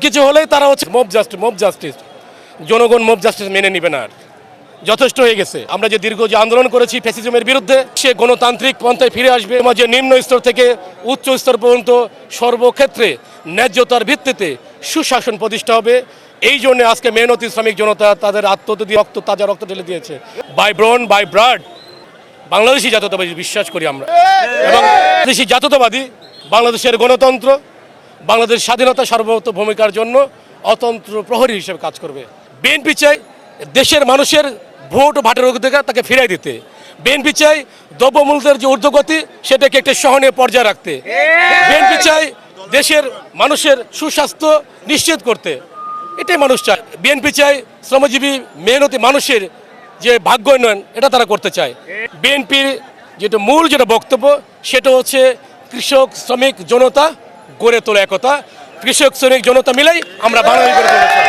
কিছু হলেই তারা হচ্ছে মব জাস্টিস জনগণ মব জাস্টিস মেনে নিবে না। আর যথেষ্ট হয়ে গেছে। আমরা যে দীর্ঘ যে আন্দোলন করেছি ফ্যাসিজমের বিরুদ্ধে, সে গণতান্ত্রিক পন্থায় ফিরে আসবে। সমাজের নিম্ন স্তর থেকে উচ্চ স্তর পর্যন্ত সর্বক্ষেত্রে ন্যায্যতার ভিত্তিতে সুশাসন প্রতিষ্ঠা হবে। এই জন্য আজকে মেহনতি শ্রমিক জনতা তাদের আত্মহত্যা দিয়ে তাজা রক্ত ঢেলে দিয়েছে। বাই ব্রন বাই ব্লাড বাংলাদেশি জাতীয়তাবাদী বিশ্বাস করি আমরা, এবং বাংলাদেশি জাতীয়তাবাদী বাংলাদেশের গণতন্ত্র, বাংলাদেশ স্বাধীনতা সার্বভৌম ভূমিকার জন্য অতন্ত্র প্রহরী হিসেবে কাজ করবে। বিএনপি চাই দেশের মানুষের ভোট ও ভাটের অধিকার তাকে ফিরাই দিতে। বিএনপি চাই দ্রব্যমূল্যের যে ঊর্ধ্বগতি সেটাকে একটা সহনীয় পর্যায়ে রাখতে। বিএনপি চাই দেশের মানুষের সুস্বাস্থ্য নিশ্চিত করতে। এটাই মানুষ চায়। বিএনপি চাই শ্রমজীবী মেহনতি মানুষের যে ভাগ্য উন্নয়ন এটা তারা করতে চায়। বিএনপির মূল বক্তব্য সেটা হচ্ছে কৃষক শ্রমিক জনতা গড়ে তোলা একতা। কৃষক শ্রমিক জনতা মিলেই আমরা বাঙালি গড়ে তুলেছি।